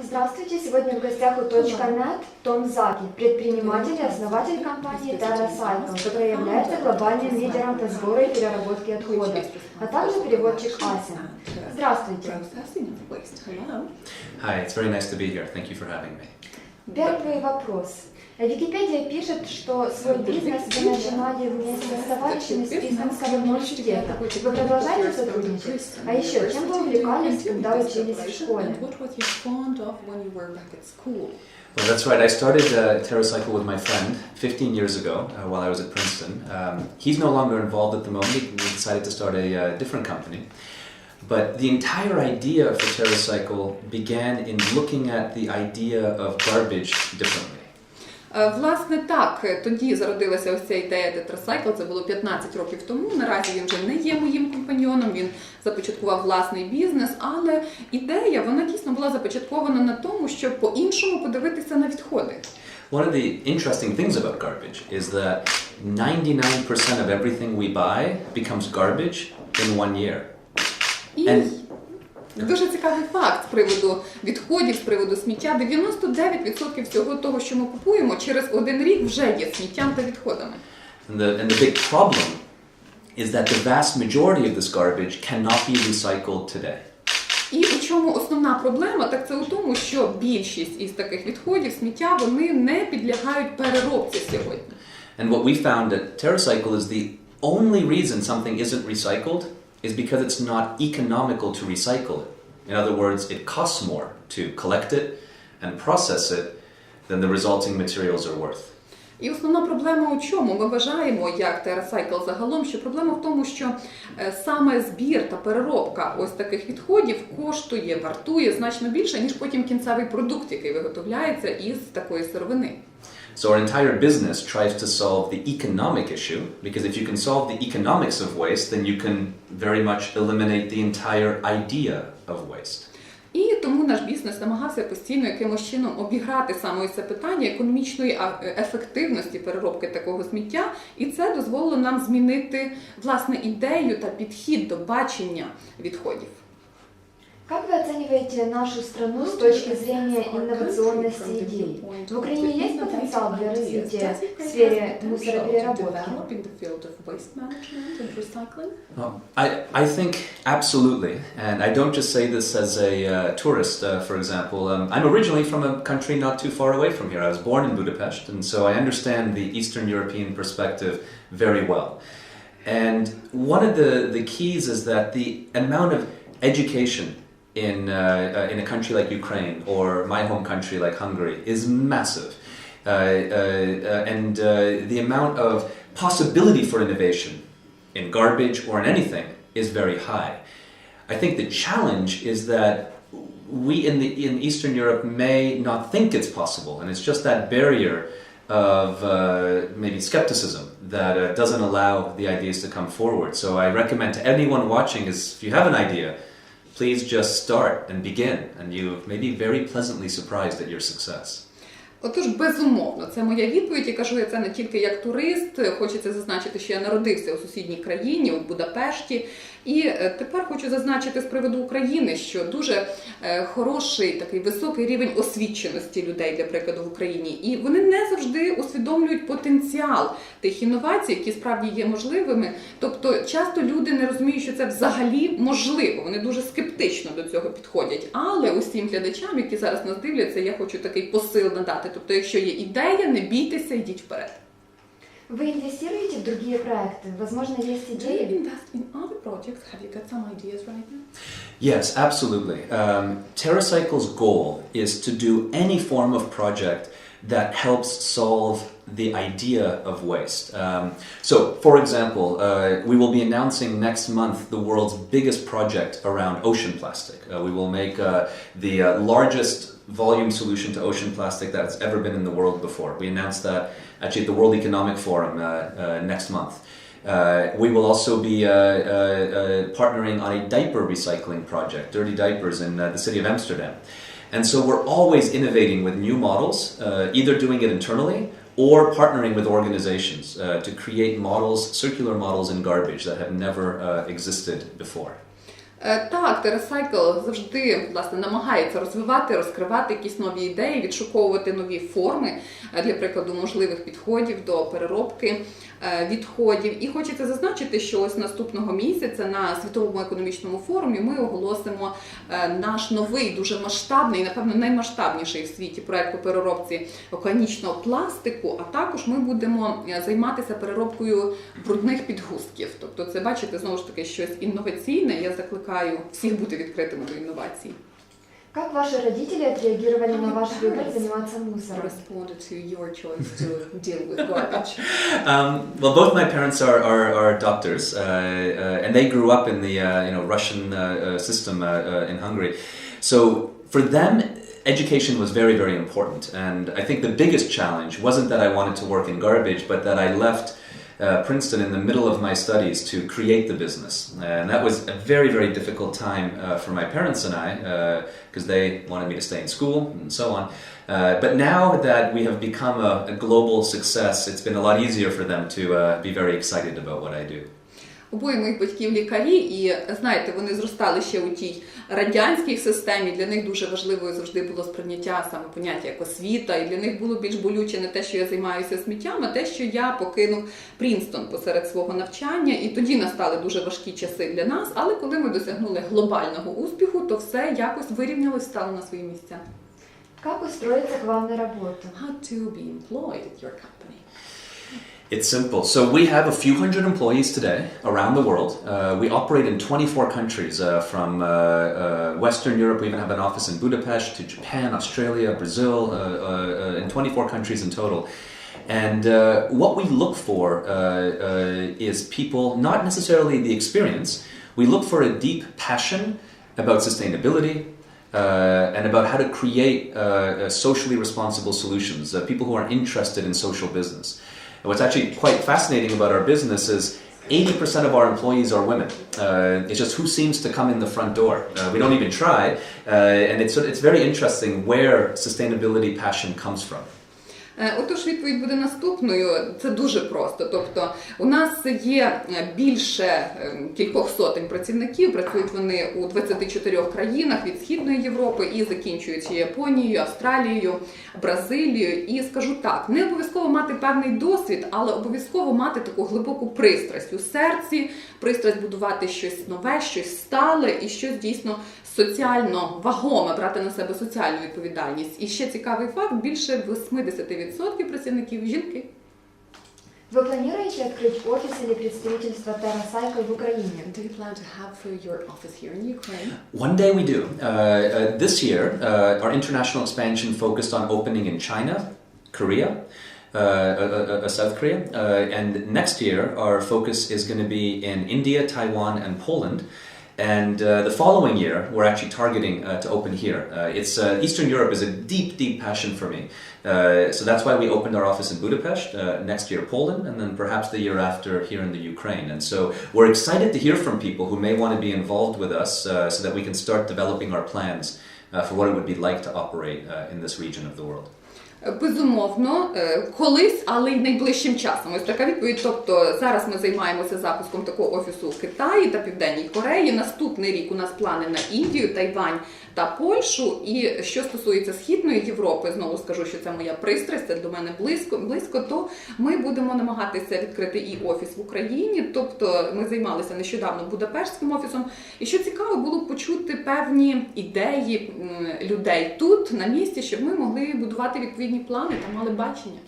Здравствуйте! Сегодня в гостях у .net Том Заки, предприниматель и основатель компании TerraCycle, которая является глобальным лидером по сбору и переработке отходов, а также переводчик Асин. Здравствуйте! Hi, it's very nice to be here. Thank you for having me. Первый вопрос. Википедия пишет, что свой бизнес вы начинали вместе с товарищами с Пизанского университета. Вы продолжаете сотрудничать? А еще, чем вы увлекались, когда учились в школе? Well, that's right. I started TerraCycle with my friend 15 years ago while I was at Princeton. He's no longer involved at the moment. We decided to start a different company. But the entire idea for TerraCycle began in looking at the idea of garbage differently. Власне, так, тоді зародилася ось ця ідея TerraCycle, це було 15 років тому, наразі він вже не є моїм компаньйоном, він започаткував власний бізнес, але ідея, вона дійсно була започаткована на тому, щоб по-іншому подивитися на відходи. One of the interesting things about garbage is that 99% of everything we buy becomes garbage in 1 year. Дуже цікавий факт з приводу відходів, з приводу сміття. 99% всього того, що ми купуємо, через 1 рік вже є сміттям та відходами. And the big problem is that the vast majority of this garbage cannot be recycled today. І у чому основна проблема? Так це у тому, що більшість із таких відходів, сміття, вони не підлягають переробці сьогодні. And what we found at TerraCycle is the only reason something isn't recycled is because it's not economical to recycle it. In other words, it costs more to collect it and process it than the resulting materials are worth. І основна проблема у чому? Ми вважаємо, як TerraCycle загалом, що проблема в тому, що саме збір та переробка ось таких відходів коштує, вартує значно більше, ніж потім кінцевий продукт, який виготовляється із такої сировини. So our entire business tries to solve the economic issue, because if you can solve the economics of waste, then you can very much eliminate the entire idea of waste. І тому наш бізнес намагався постійно якимось чином обіграти саме це питання економічної ефективності переробки такого сміття, і це дозволило нам змінити, власне, ідею та підхід до бачення відходів. Как вы оцениваете нашу страну с точки зрения инновационности идей? В Украине есть потенциал для развития в сфере мусоропереработки? I think absolutely, and I don't just say this as a tourist, for example. I'm originally from a country not too far away from here. I was born in Budapest, and so I understand the Eastern European perspective very well. And one of the keys is that the amount of education in a country like Ukraine or my home country like Hungary is massive. And the amount of possibility for innovation in garbage or in anything is very high. I think the challenge is that we in Eastern Europe may not think it's possible, and it's just that barrier of maybe skepticism that doesn't allow the ideas to come forward. So I recommend to anyone watching is if you have an idea, please just start and begin, and you may be very pleasantly surprised at your success. Отож, безумовно, це моя відповідь, і кажу я це не тільки як турист, хочеться зазначити, що я народився у сусідній країні, у Будапешті, і тепер хочу зазначити з приводу України, що дуже хороший, такий високий рівень освіченості людей, для прикладу, в Україні, і вони не завжди усвідомлюють потенціал тих інновацій, які справді є можливими, тобто часто люди не розуміють, що це взагалі можливо, вони дуже скептично до цього підходять, але усім глядачам, які зараз нас дивляться, я хочу такий посил надати. Тобто, якщо є ідея, не бійтеся, йдіть вперед. Вы инвестируете в другие проекты? Возможно, есть идеи? Do you invest in other projects? Have you got some ideas right now? Yes, absolutely. TerraCycle's goal is to do any form of project that helps solve the idea of waste. So, for example, we will be announcing next month the world's biggest project around ocean plastic. We will make the largest volume solution to ocean plastic that's ever been in the world before. We announced that actually at the World Economic Forum next month. We will also be partnering on a diaper recycling project, dirty diapers in the city of Amsterdam. And so we're always innovating with new models, either doing it internally or partnering with organizations to create models, circular models in garbage that have never existed before. Так, TerraCycle завжди, власне, намагається розвивати, розкривати якісь нові ідеї, відшуковувати нові форми, для прикладу, можливих підходів до переробки відходів. І хочеться зазначити, що ось наступного місяця на Світовому економічному форумі ми оголосимо наш новий, дуже масштабний, напевно, наймасштабніший в світі проект по переробці океанічного пластику, а також ми будемо займатися переробкою брудних підгузків. Тобто це, бачите, знову ж таки, щось інноваційне. Я закликаю всіх бути відкритими до інновацій. Как ваши родители отреагировали на ваш выбор заниматься мусором? Responded to your choice to deal with garbage. Well, both my parents are doctors, and they grew up in the Russian system in Hungary. So for them, education was very, very important. And I think the biggest challenge wasn't that I wanted to work in garbage, but that I left Princeton in the middle of my studies to create the business. And that was a very, very difficult time for my parents and I, because they wanted me to stay in school and so on. But now that we have become a global success, it's been a lot easier for them to be very excited about what I do. Обоє моїх батьків лікарі, і, знаєте, вони зростали ще у тій радянській системі. Для них дуже важливою завжди було сприйняття саме поняття як освіта, і для них було більш болюче не те, що я займаюся сміттям, а те, що я покинув Принстон посеред свого навчання. І тоді настали дуже важкі часи для нас, але коли ми досягнули глобального успіху, то все якось вирівнялось, стало на свої місця. Как устроиться к вам на работу? How to be employed at your company? It's simple. So we have a few hundred employees today around the world. We operate in 24 countries, from Western Europe. We even have an office in Budapest, to Japan, Australia, Brazil, in 24 countries in total. And what we look for is people, not necessarily the experience. We look for a deep passion about sustainability, and about how to create socially responsible solutions, people who are interested in social business. And what's actually quite fascinating about our business is 80% of our employees are women. It's just who seems to come in the front door. We don't even try, and it's very interesting where sustainability passion comes from. Отож, відповідь буде наступною. Це дуже просто. Тобто, у нас є більше кількох сотень працівників, працюють вони у 24 країнах від Східної Європи і закінчуючи Японією, Австралією, Бразилією. І скажу так, не обов'язково мати певний досвід, але обов'язково мати таку глибоку пристрасть у серці, пристрасть будувати щось нове, щось стале і щось дійсно соціально вагоме, брати на себе соціальну відповідальність. І ще цікавий факт, більше 80% працівників – жінки. Вы планируете открыть офис или представительство TerraCycle в Украине? Do you plan to have your office here in Ukraine? One day we do. This year, our international expansion focused on opening in China, Korea, South Korea, and next year our focus is going to be in India, Taiwan, and Poland. And the following year, we're actually targeting to open here. Eastern Europe is a deep, deep passion for me. So that's why we opened our office in Budapest, next year Poland, and then perhaps the year after here in the Ukraine. And so we're excited to hear from people who may want to be involved with us so that we can start developing our plans for what it would be like to operate in this region of the world. Безумовно, колись, але й найближчим часом. Ось така відповідь. Тобто зараз ми займаємося запуском такого офісу в Китаї та Південній Кореї. Наступний рік у нас плани на Індію, Тайвань та Польщу. І що стосується Східної Європи, знову скажу, що це моя пристрасть, це до мене близько, то ми будемо намагатися відкрити і офіс в Україні. Тобто ми займалися нещодавно Будапештським офісом. І що цікаво було почути певні ідеї людей тут, на місці, щоб ми могли будувати відповідні плани та мали бачення.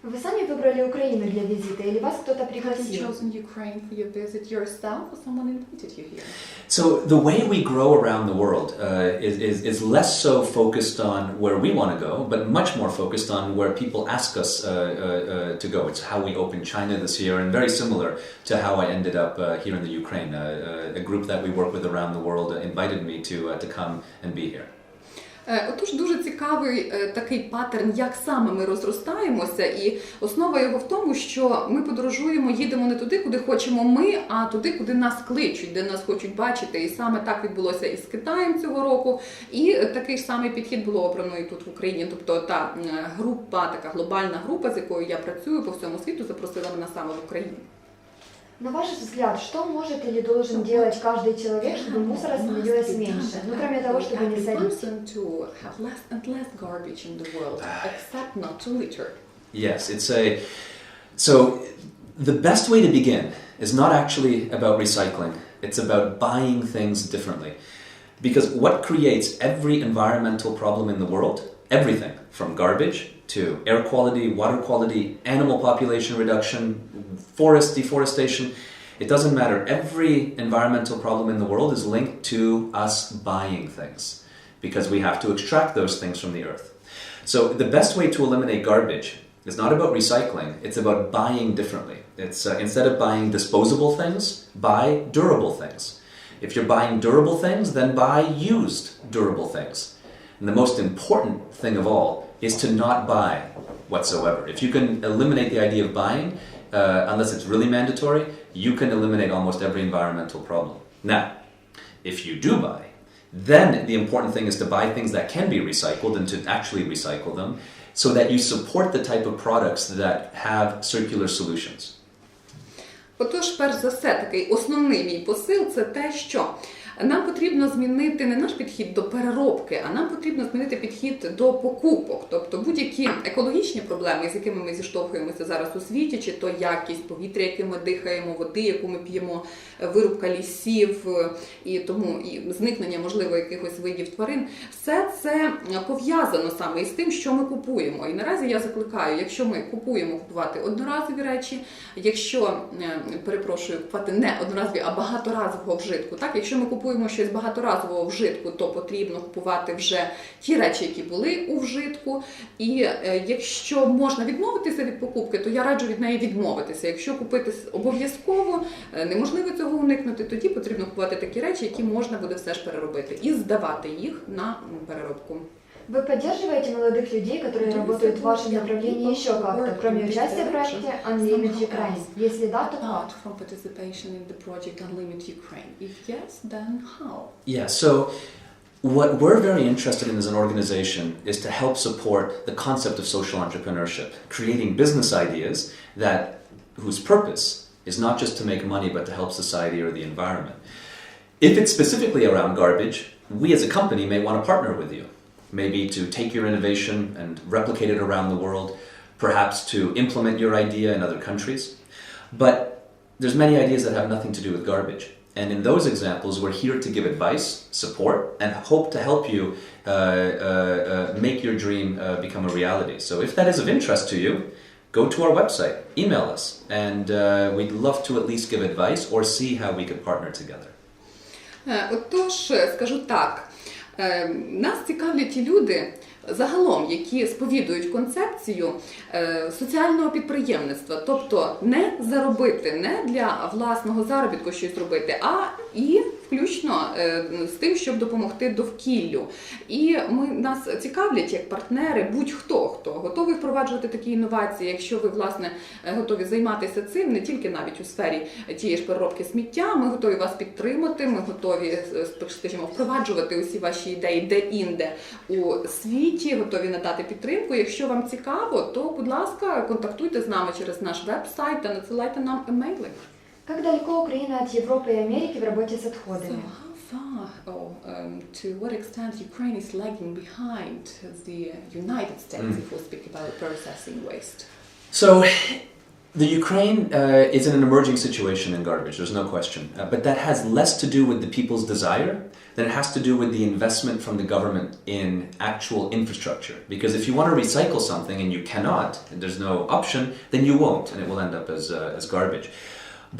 Вы сами выбрали Украину для визита или вас кто-то Have you пригласил? chosen Ukraine for your visit yourself or someone invited you here? So the way we grow around the world is less so focused on where we want to go, but much more focused on where people ask us to go. It's how we opened China this year, and very similar to how I ended up here in the Ukraine. A group that we work with around the world invited me to come and be here. Отож, дуже цікавий такий паттерн, як саме ми розростаємося, і основа його в тому, що ми подорожуємо, їдемо не туди, куди хочемо ми, а туди, куди нас кличуть, де нас хочуть бачити. І саме так відбулося і з Китаєм цього року, і такий ж самий підхід було обрано і тут в Україні. Тобто та група, така глобальна група, з якою я працюю по всьому світу, запросила мене саме в Україну. На ваш взгляд, что может или должен делать каждый человек, чтобы мусора становилось меньше? Ну, кроме того, чтобы не садить. Yes, so the best way to begin is not actually about recycling. It's about buying things differently. Because what creates every environmental problem in the world, everything from garbage to air quality, water quality, animal population reduction, forest deforestation, it doesn't matter. Every environmental problem in the world is linked to us buying things because we have to extract those things from the earth. So the best way to eliminate garbage is not about recycling, it's about buying differently. It's instead of buying disposable things, buy durable things. If you're buying durable things, then buy used durable things. And the most important thing of all is to not buy whatsoever. If you can eliminate the idea of buying, unless it's really mandatory, you can eliminate almost every environmental problem. Now, if you do buy, then the important thing is to buy things that can be recycled and to actually recycle them so that you support the type of products that have circular solutions. Отож, перш за все, такий основний мій посил – це те, що нам потрібно змінити не наш підхід до переробки, а нам потрібно змінити підхід до покупок. Тобто будь-які екологічні проблеми, з якими ми зіштовхуємося зараз у світі, чи то якість повітря, яким ми дихаємо, води, яку ми п'ємо, вирубка лісів і тому і зникнення, можливо, якихось видів тварин, все це пов'язано саме із тим, що ми купуємо. І наразі я закликаю, якщо ми купувати одноразові речі, якщо, купувати не одноразові, а багаторазового вжитку, так, якщо ми купуємо щось багаторазового вжитку, то потрібно купувати вже ті речі, які були у вжитку. І якщо можна відмовитися від покупки, то я раджу від неї відмовитися. Якщо купити обов'язково, неможливо цього уникнути, тоді потрібно купувати такі речі, які можна буде все ж переробити і здавати їх на переробку. Вы поддерживаете молодых людей, которые работают в вашем направлении еще как-то, кроме участия в проекте Unlimit Ukraine? Если да, то как? From participation in the project Unlimit Ukraine. If yes, then how? Yeah, so what we're very interested in as an organization is to help support the concept of social entrepreneurship, creating business ideas whose purpose is not just to make money but to help society or the environment. If it's specifically around garbage, we as a company may want to partner with you. Maybe to take your innovation and replicate it around the world, perhaps to implement your idea in other countries. But there's many ideas that have nothing to do with garbage. And in those examples, we're here to give advice, support, and hope to help you make your dream become a reality. So if that is of interest to you, go to our website, email us, and we'd love to at least give advice or see how we could partner together. Отож, скажу так, нас цікавлять ті люди, загалом, які сповідують концепцію соціального підприємництва, тобто не заробити, не для власного заробітку щось робити, а і включно з тим, щоб допомогти довкіллю. І нас цікавлять як партнери будь-хто, хто готовий впроваджувати такі інновації, якщо ви, власне, готові займатися цим, не тільки навіть у сфері тієї ж переробки сміття, ми готові вас підтримати, ми готові, скажімо, впроваджувати усі ваші ідеї де-інде у світі, готові надати підтримку. Якщо вам цікаво, то, будь ласка, контактуйте з нами через наш веб-сайт та надсилайте нам емейли. Как далеко Украина от Европы и Америки в работе с отходами? To what extent Ukraine is lagging behind the United States if we speak about processing waste? So, the Ukraine is in an emerging situation in garbage, there's no question. But that has less to do with the people's desire than it has to do with the investment from the government in actual infrastructure. Because if you want to recycle something and you cannot, and there's no option, then you won't, and it will end up as garbage.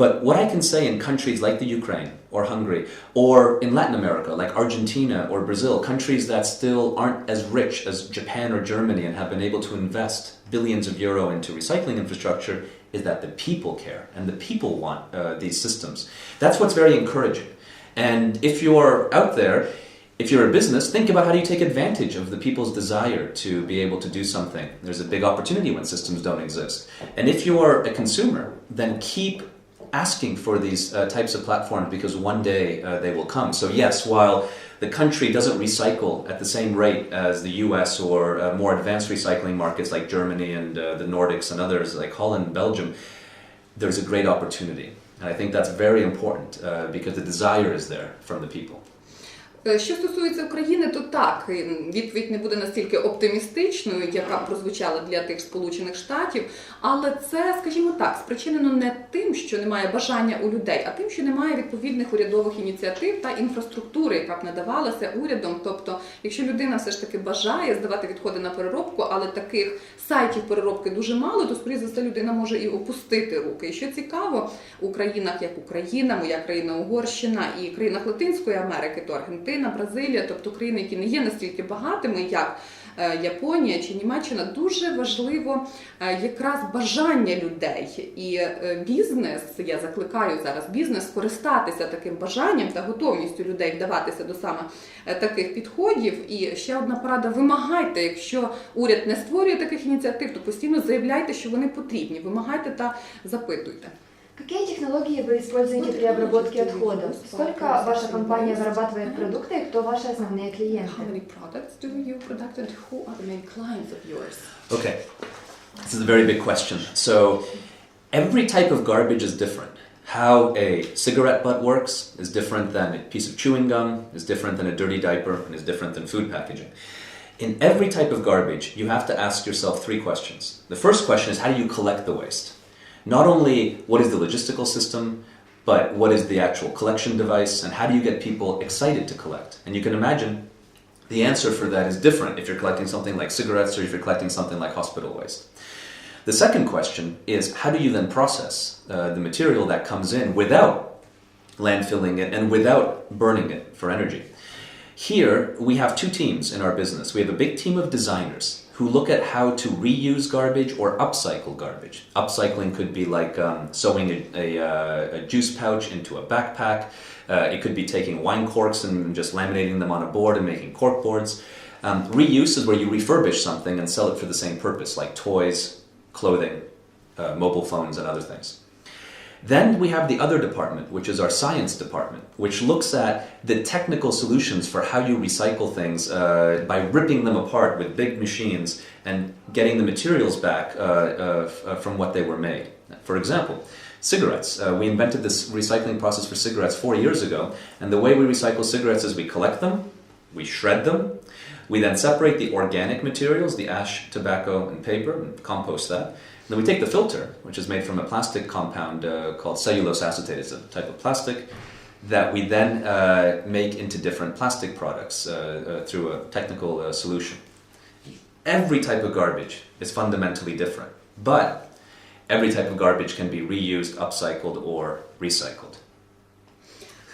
But what I can say in countries like the Ukraine or Hungary, or in Latin America like Argentina or Brazil, countries that still aren't as rich as Japan or Germany and have been able to invest billions of euro into recycling infrastructure, is that the people care and the people want these systems. That's what's very encouraging. And if you're out there, if you're a business, think about how do you take advantage of the people's desire to be able to do something. There's a big opportunity when systems don't exist. And if you're a consumer, then keep asking for these types of platforms because one day they will come. So yes, while the country doesn't recycle at the same rate as the US or more advanced recycling markets like Germany and the Nordics and others like Holland and Belgium, there's a great opportunity. And I think that's very important because the desire is there from the people. Що стосується України, то так, відповідь не буде настільки оптимістичною, яка прозвучала для тих Сполучених Штатів, але це, скажімо так, спричинено не тим, що немає бажання у людей, а тим, що немає відповідних урядових ініціатив та інфраструктури, яка б надавалася урядом. Тобто, якщо людина все ж таки бажає здавати відходи на переробку, але таких сайтів переробки дуже мало, то, скоріше за все, людина може і опустити руки. І що цікаво, у країнах, як Україна, моя країна Угорщина і країнах Латинської Америки, то Аргентина, Бразилія, тобто країни, які не є настільки багатими, як Японія чи Німеччина, дуже важливо якраз бажання людей. І бізнес, я закликаю зараз бізнес скористатися таким бажанням та готовністю людей вдаватися до саме таких підходів. І ще одна порада: вимагайте, якщо уряд не створює таких ініціатив, то постійно заявляйте, що вони потрібні, вимагайте та запитуйте. Какие технологии вы используете при обработке отходов? Сколько ваша компания вырабатывает продукты и кто ваши основные клиенты? How many products do you produce and who are the main clients of yours? Okay, this is a very big question. So every type of garbage is different. How a cigarette butt works is different than a piece of chewing gum, is different than a dirty diaper, and is different than food packaging. In every type of garbage, you have to ask yourself 3 questions. The first question is, how do you collect the waste? Not only what is the logistical system, but what is the actual collection device, and how do you get people excited to collect? And you can imagine the answer for that is different if you're collecting something like cigarettes or if you're collecting something like hospital waste. The second question is, how do you then process the material that comes in without landfilling it and without burning it for energy? Here, we have 2 teams in our business. We have a big team of designers who look at how to reuse garbage or upcycle garbage. Upcycling could be like sewing a juice pouch into a backpack. It could be taking wine corks and just laminating them on a board and making cork boards. Reuse is where you refurbish something and sell it for the same purpose, like toys, clothing, mobile phones, and other things. Then we have the other department, which is our science department, which looks at the technical solutions for how you recycle things by ripping them apart with big machines and getting the materials back from what they were made. For example, cigarettes. We invented this recycling process for cigarettes 4 years ago, and the way we recycle cigarettes is we collect them, we shred them, we then separate the organic materials, the ash, tobacco, and paper, and compost that. Then we take the filter, which is made from a plastic compound called cellulose acetate. It's a type of plastic that we then make into different plastic products through a technical solution. Every type of garbage is fundamentally different, but every type of garbage can be reused, upcycled, or recycled.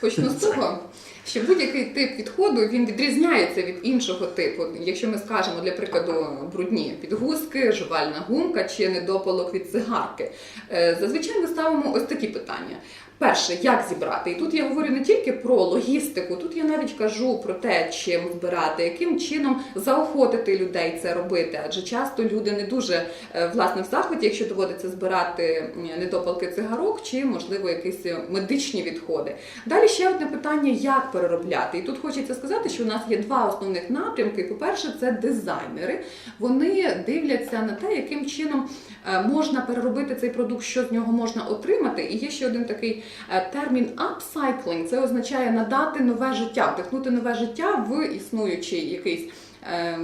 Почну з того, що будь-який тип відходу, він відрізняється від іншого типу. Якщо ми скажемо, для прикладу, брудні підгузки, жувальна гумка чи недопалок від цигарки. Зазвичай ми ставимо ось такі питання. Перше, як зібрати? І тут я говорю не тільки про логістику, тут я навіть кажу про те, чим збирати, яким чином заохотити людей це робити. Адже часто люди не дуже, власне, в захваті, якщо доводиться збирати недопалки цигарок чи, можливо, якісь медичні відходи. Далі ще одне питання, як переробляти. І тут хочеться сказати, що у нас є 2 основних напрямки. По-перше, це дизайнери. Вони дивляться на те, яким чином можна переробити цей продукт, що з нього можна отримати. І є ще один такий термін upcycling. Це означає надати нове життя, вдихнути нове життя в існуючий якийсь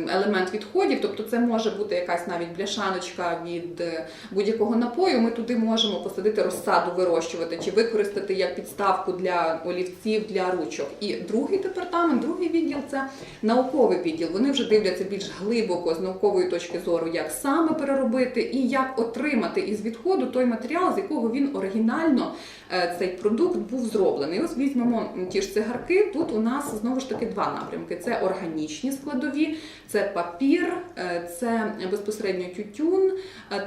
елемент відходів, тобто це може бути якась навіть бляшаночка від будь-якого напою, ми туди можемо посадити розсаду, вирощувати, чи використати як підставку для олівців, для ручок. І другий департамент, другий відділ – це науковий відділ. Вони вже дивляться більш глибоко, з наукової точки зору, як саме переробити і як отримати із відходу той матеріал, з якого він оригінально, цей продукт, був зроблений. Ось візьмемо ті ж цигарки, тут у нас знову ж таки 2 напрямки. Це органічні складові, це папір, це безпосередньо тютюн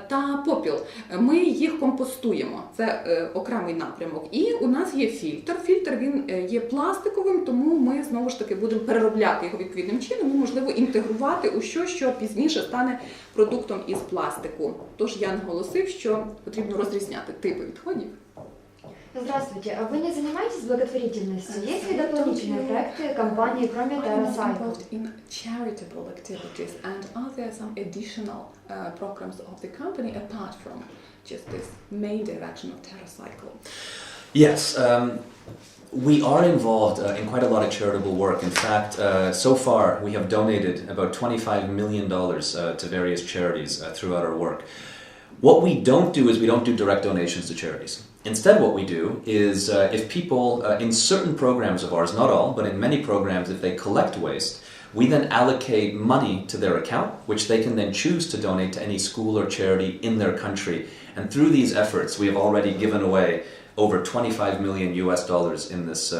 та попіл. Ми їх компостуємо, це окремий напрямок. І у нас є фільтр. Фільтр, він є пластиковим, тому ми знову ж таки будемо переробляти його відповідним чином і, можливо, інтегрувати у щось, що пізніше стане продуктом із пластику. Тож я наголосив, що потрібно розрізняти типи відходів. Здравствуйте, а вы не занимаетесь благотворительностью? Есть ли дополнительные проекты компании, кроме TerraCycle? In charitable activities, and are there some additional programs of the company apart from just this main direction of TerraCycle? Yes, we are involved in quite a lot of charitable work. In fact, so far we have donated about $25 million to various charities throughout our work. What we don't do is we don't do direct donations to charities. Instead, what we do is if people in certain programs of ours, not all, but in many programs, if they collect waste, we then allocate money to their account, which they can then choose to donate to any school or charity in their country. And through these efforts, we have already given away over $25 million in this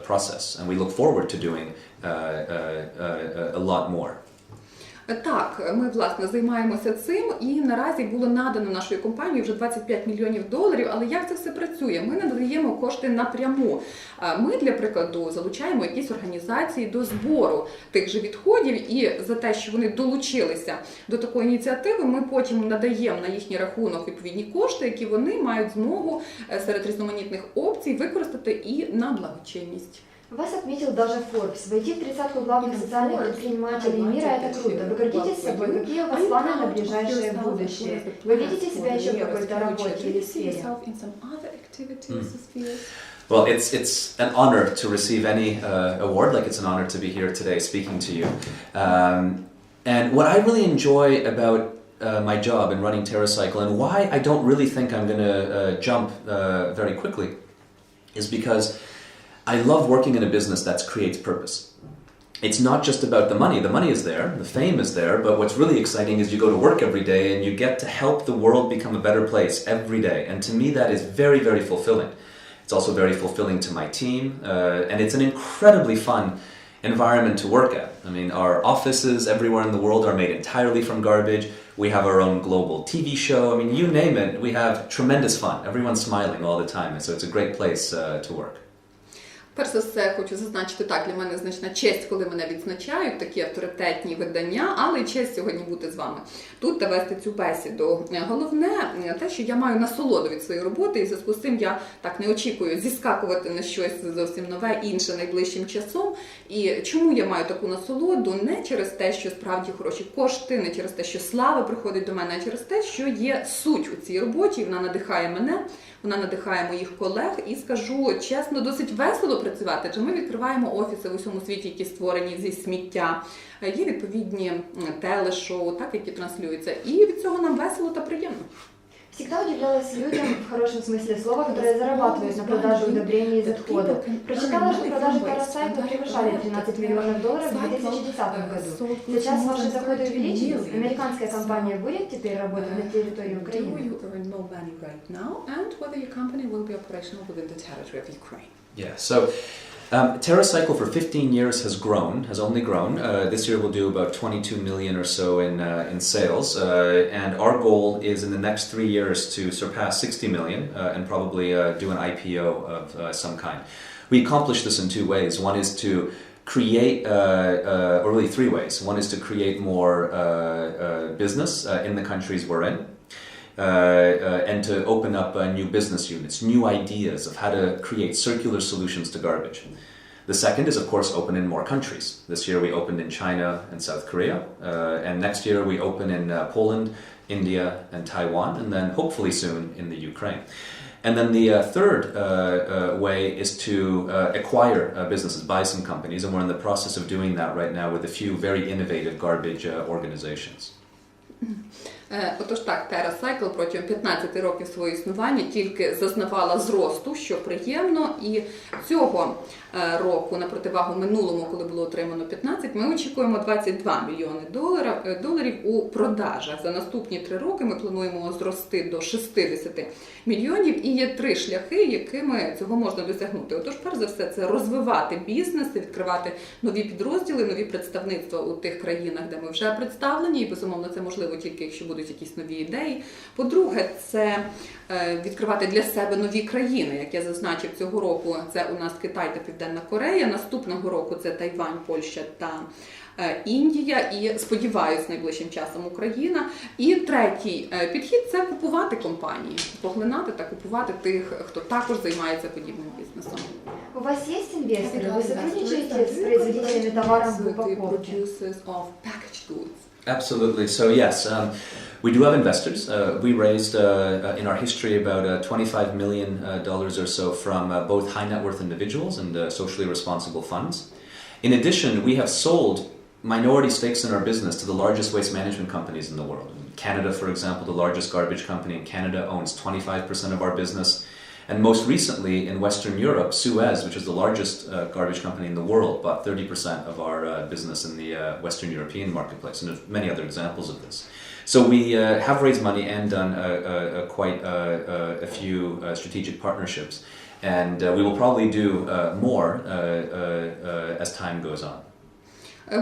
process. And we look forward to doing a lot more. Так, ми, власне, займаємося цим, і наразі було надано нашою компанією вже $25 мільйонів, але як це все працює? Ми надаємо кошти напряму. Ми, для прикладу, залучаємо якісь організації до збору тих же відходів, і за те, що вони долучилися до такої ініціативи, ми потім надаємо на їхній рахунок відповідні кошти, які вони мають змогу серед різноманітних опцій використати і на благочинність. Вас отметил даже Forbes. Войти в 30-ку главных социальных предпринимателей мира – это круто. Вы гордитесь собой? Какие у вас планы на ближайшее будущее? Вы видите себя еще в какой-то работе или сфере? Well, it's an honor to receive any award, like it's an honor to be here today speaking to you. And what I really enjoy about my job in running TerraCycle, and why I don't really think I'm going to jump very quickly, is because I love working in a business that creates purpose. It's not just about the money. The money is there, the fame is there, but what's really exciting is you go to work every day and you get to help the world become a better place every day. And to me, that is very, very fulfilling. It's also very fulfilling to my team, and it's an incredibly fun environment to work at. I mean, our offices everywhere in the world are made entirely from garbage. We have our own global TV show. I mean, you name it, we have tremendous fun. Everyone's smiling all the time, and so it's a great place to work. Перш за все, хочу зазначити так, для мене значна честь, коли мене відзначають такі авторитетні видання, але й честь сьогодні бути з вами тут та вести цю бесіду. Головне те, що я маю насолоду від своєї роботи, і в зв'язку з цим я так не очікую зіскакувати на щось зовсім нове, інше найближчим часом. І чому я маю таку насолоду? Не через те, що справді хороші кошти, не через те, що слава приходить до мене, а через те, що є суть у цій роботі, вона надихає мене, вона надихає моїх колег, і скажу чесно, досить весело працювати, адже ми відкриваємо офіси в усьому світі, які створені зі сміття. Є відповідні телешоу, так, які транслюються, і від цього нам весело та приємно. Всегда удивлялась людям, в хорошем смысле слова, которые зарабатывают на продаже удобрений из отходов. Прочитала, что продажи TerraCycle превышали $13 миллионов в 2010 году. Сейчас ваши доходы увеличились. Американская компания будет теперь работать на территории Украины? Yeah, so TerraCycle for 15 years has only grown. This year we'll do about 22 million or so in sales, and our goal is in the next 3 years to surpass 60 million and probably do an IPO of some kind. We accomplish this in two ways. One is to create, or really three ways. One is to create more business in the countries we're in. And to open up new business units, new ideas of how to create circular solutions to garbage. The second is, of course, open in more countries. This year we opened in China and South Korea, and next year we open in Poland, India, and Taiwan, and then hopefully soon in the Ukraine. And then the third way is to acquire businesses, buy some companies, and we're in the process of doing that right now with a few very innovative garbage organizations. Отож так, TerraCycle протягом 15 років свого існування тільки зазнавала зросту, що приємно, і цього року, на противагу минулому, коли було отримано 15, ми очікуємо 22 мільйони доларів у продажах. За наступні 3 роки ми плануємо зрости до 60 мільйонів, і є 3 шляхи, якими цього можна досягнути. Отож, перш за все, це розвивати бізнес, відкривати нові підрозділи, нові представництва у тих країнах, де ми вже представлені, і, безумовно, це можливо тільки, якщо будуть якісь нові ідеї. По-друге, це відкривати для себе нові країни. Як я зазначив, цього року це у нас Китай та Південна Корея, наступного року це Тайвань, Польща та Індія і, сподіваюсь, найближчим часом Україна. І третій підхід – це купувати компанії, поглинати та купувати тих, хто також займається подібним бізнесом. У вас есть инвесторы? Вы сотрудничаете с производителями товаров в упаковке? Absolutely. So yes, we do have investors. We raised in our history about $25 million or so from both high net worth individuals and socially responsible funds. In addition, we have sold minority stakes in our business to the largest waste management companies in the world. Canada, for example, the largest garbage company in Canada owns 25% of our business. And most recently in Western Europe, Suez, which is the largest garbage company in the world, bought 30% of our business in the Western European marketplace, and there's many other examples of this. So we have raised money and done quite a few strategic partnerships, and we will probably do more as time goes on.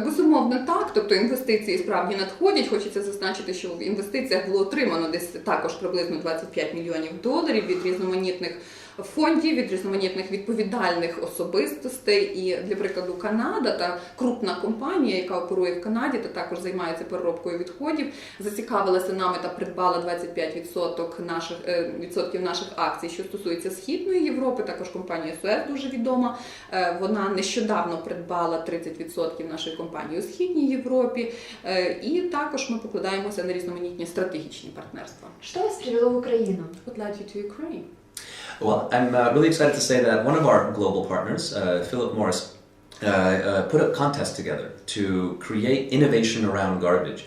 Безумовно так, тобто інвестиції справді надходять. Хочеться зазначити, що в інвестиціях було отримано десь також приблизно $25 мільйонів від різноманітних фондів, від різноманітних відповідальних особистостей. І, для прикладу, Канада та крупна компанія, яка оперує в Канаді та також займається переробкою відходів, зацікавилася нами та придбала 25% наших акцій, що стосується Східної Європи. Також компанія Суез дуже відома. Вона нещодавно придбала 30% нашої компанії у Східній Європі. І також ми покладаємося на різноманітні стратегічні партнерства. Що вас привело в Україну? What led you to Ukraine? Well, I'm really excited to say that one of our global partners, Philip Morris, put a contest together to create innovation around garbage.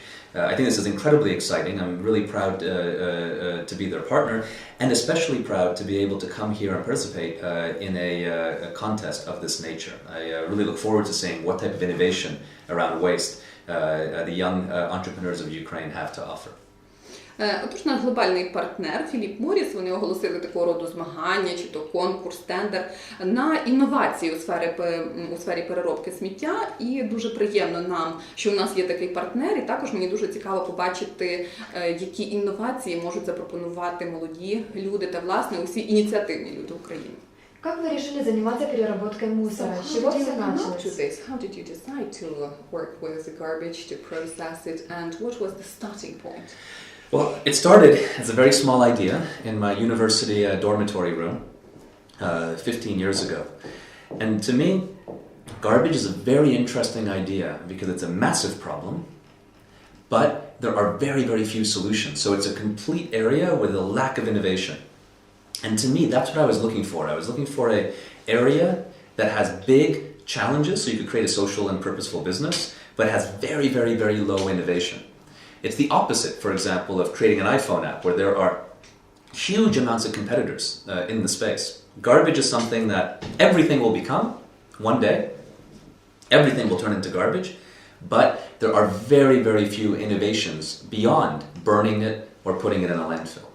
I think this is incredibly exciting. I'm really proud to be their partner, and especially proud to be able to come here and participate in a contest of this nature. I really look forward to seeing what type of innovation around waste the young entrepreneurs of Ukraine have to offer. Отож, наш глобальний партнер Філіп Морріс, вони оголосили такого роду змагання, чи то конкурс, тендер на інновації у сфері переробки сміття. І дуже приємно нам, що у нас є такий партнер, і також мені дуже цікаво побачити, які інновації можуть запропонувати молоді люди та, власне, усі ініціативні люди України. Как вы решили заниматься переработкой мусора? С чего все началось? How did you decide to work with the garbage, to process it, and what was the starting point? Well, it started as a very small idea in my university dormitory room 15 years ago. And to me, garbage is a very interesting idea because it's a massive problem, but there are very, very few solutions. So it's a complete area with a lack of innovation. And to me, that's what I was looking for. I was looking for an area that has big challenges, so you could create a social and purposeful business, but has very, very, very low innovation. It's the opposite, for example, of creating an iPhone app where there are huge amounts of competitors in the space. Garbage is something that everything will become one day. Everything will turn into garbage, but there are very, very few innovations beyond burning it or putting it in a landfill.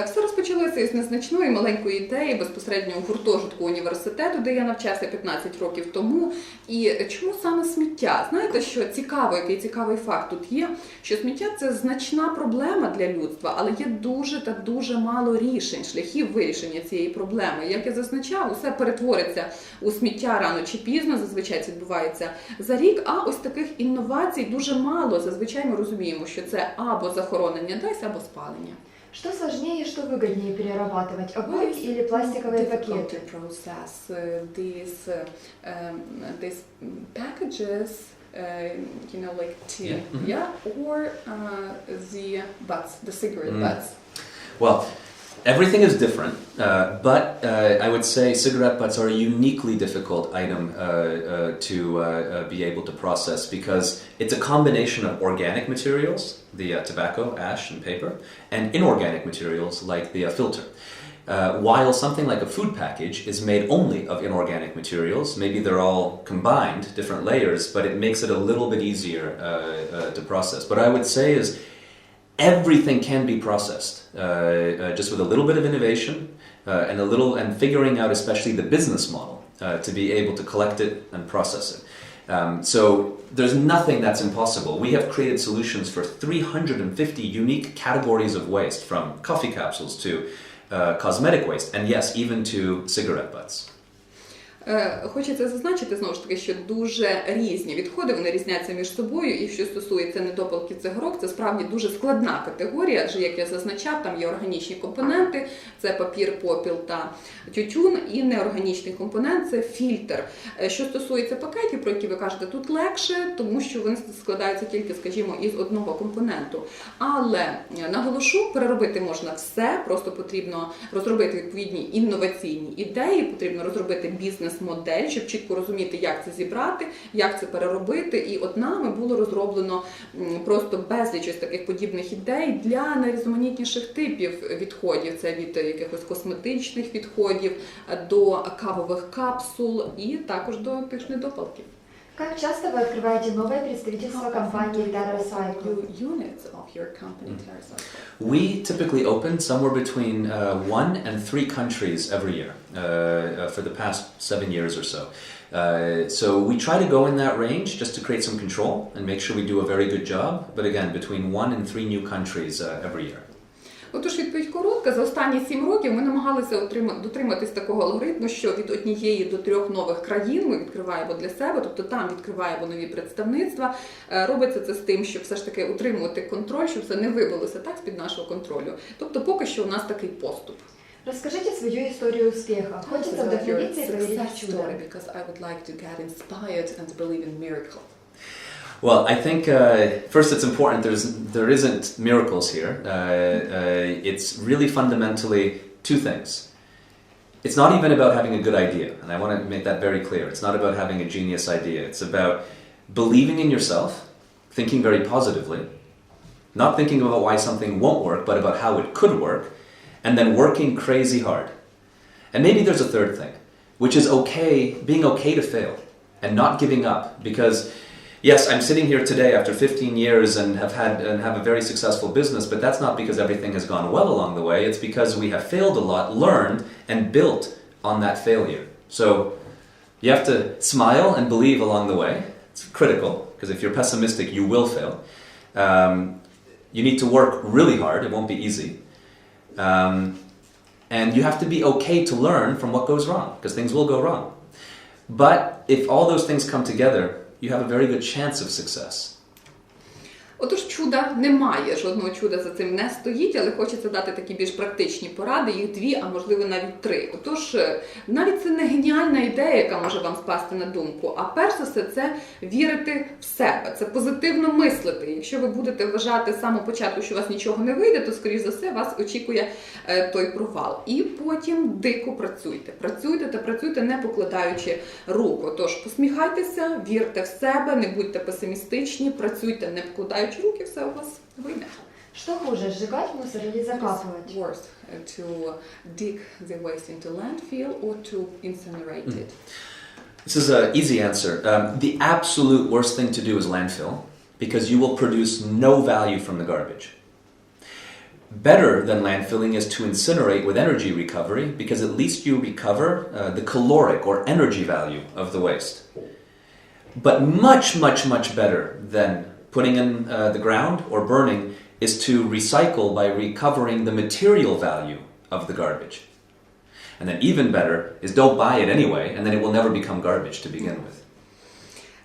Все розпочалося із незначної маленької ідеї безпосередньо у гуртожитку університету, де я навчався 15 років тому. І чому саме сміття? Знаєте, що цікаво, який цікавий факт тут є, що сміття – це значна проблема для людства, але є дуже та дуже мало рішень, шляхів вирішення цієї проблеми. Як я зазначав, усе перетвориться у сміття рано чи пізно, зазвичай це відбувається за рік, а ось таких інновацій дуже мало. Зазвичай ми розуміємо, що це або захоронення десь, або спалення. Что сложнее и что выгоднее перерабатывать, обойки или пластиковые пакеты? These packages, you know, like tea, or the cigarette butts. Well, everything is different, but I would say cigarette butts are a uniquely difficult item to be able to process because it's a combination of organic materials, the tobacco, ash, and paper, and inorganic materials like the filter. While something like a food package is made only of inorganic materials, maybe they're all combined, different layers, but it makes it a little bit easier to process. What I would say is everything can be processed just with a little bit of innovation and figuring out especially the business model to be able to collect it and process it. So there's nothing that's impossible. We have created solutions for 350 unique categories of waste, from coffee capsules to cosmetic waste, and yes, even to cigarette butts. Хочеться зазначити, знову ж таки, що дуже різні відходи, вони різняться між собою, і що стосується недопалків цигарок, це справді дуже складна категорія, адже, як я зазначав, там є органічні компоненти, це папір, попіл та тютюн, і неорганічний компонент – це фільтр. Що стосується пакетів, про які ви кажете, тут легше, тому що вони складаються тільки, скажімо, із одного компоненту. Але, наголошу, переробити можна все, просто потрібно розробити відповідні інноваційні ідеї, потрібно розробити бізнес-модель, щоб чітко розуміти, як це зібрати, як це переробити. І от нами було розроблено просто безліч ось таких подібних ідей для найрізноманітніших типів відходів. Це від якихось косметичних відходів до кавових капсул і також до тих ж недопалків. Как часто вы открываете новое представительство компании TerraCycle? We typically open somewhere between 1 and 3 countries every year for the past 7 years or so. So we try to go in that range just to create some control and make sure we do a very good job. But again, between 1 and 3 new countries every year. Отож, відповідь коротка. За останні 7 років ми намагалися дотриматись такого алгоритму, що від 1 до 3 нових країн ми відкриваємо для себе, тобто там відкриваємо нові представництва. Робиться це з тим, щоб все ж таки утримувати контроль, щоб це не вибилося так з-під нашого контролю. Тобто поки що у нас такий поступ. Расскажите свою историю успеха. Хочется вдохновиться и поверить в чудо. Well, I think first it's important there isn't miracles here. It's really fundamentally 2 things. It's not even about having a good idea, and I want to make that very clear. It's not about having a genius idea. It's about believing in yourself, thinking very positively, not thinking about why something won't work, but about how it could work, and then working crazy hard. And maybe there's a third thing, which is being okay to fail and not giving up, because yes, I'm sitting here today after 15 years and have a very successful business, but that's not because everything has gone well along the way. It's because we have failed a lot, learned, and built on that failure. So you have to smile and believe along the way. It's critical, because if you're pessimistic, you will fail. You need to work really hard. It won't be easy. And you have to be okay to learn from what goes wrong, because things will go wrong. But if all those things come together, you have a very good chance of success. Отож, чуда немає, жодного чуда за цим не стоїть, але хочеться дати такі більш практичні поради, їх 2, а можливо навіть 3. Отож, навіть це не геніальна ідея, яка може вам спасти на думку, а перш за все це вірити в себе, це позитивно мислити. Якщо ви будете вважати з самого початку, що у вас нічого не вийде, то, скоріш за все, вас очікує той провал. І потім дико працюйте. Працюйте та працюйте, не покладаючи рук. Отож, посміхайтеся, вірте в себе, не будьте песимістичні, працюйте, не покладаючи руки, все у вас вийде. Что хуже, сжигать мусор или закапывать? Worse, to dig the waste into landfill or to incinerate it? This is an easy answer. The absolute worst thing to do is landfill, because you will produce no value from the garbage. Better than landfilling is to incinerate with energy recovery, because at least you recover the caloric or energy value of the waste. But much, much, much better than putting in the ground or burning is to recycle by recovering the material value of the garbage. And then even better is don't buy it anyway, and then it will never become garbage to begin with.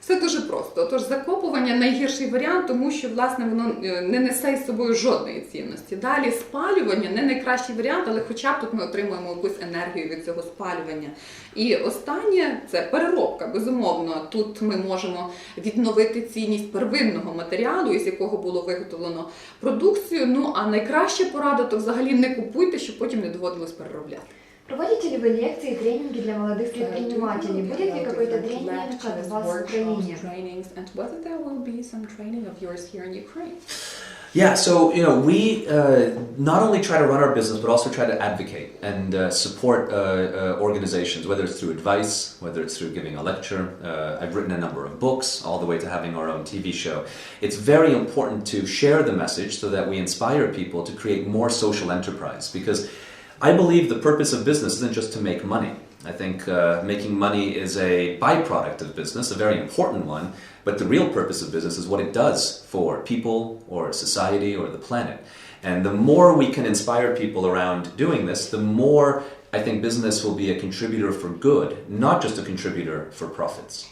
Все дуже просто. Отож, закопування – найгірший варіант, тому що, власне, воно не несе із собою жодної цінності. Далі спалювання – не найкращий варіант, але хоча б тут ми отримуємо якусь енергію від цього спалювання. І останнє – це переробка. Безумовно, тут ми можемо відновити цінність первинного матеріалу, із якого було виготовлено продукцію. Ну, а найкраща порада – то взагалі не купуйте, щоб потім не доводилось переробляти. Проводите ли вы лекции и тренинги для молодых предпринимателей? Будет ли какой-то тренинг от вас в Украине? Yeah, so we not only try to run our business, but also try to advocate and support organizations, whether it's through advice, whether it's through giving a lecture. I've written a number of books, all the way to having our own TV show. It's very important to share the message so that we inspire people to create more social enterprise, because I believe the purpose of business isn't just to make money. I think making money is a byproduct of business, a very important one, but the real purpose of business is what it does for people or society or the planet. And the more we can inspire people around doing this, the more I think business will be a contributor for good, not just a contributor for profits.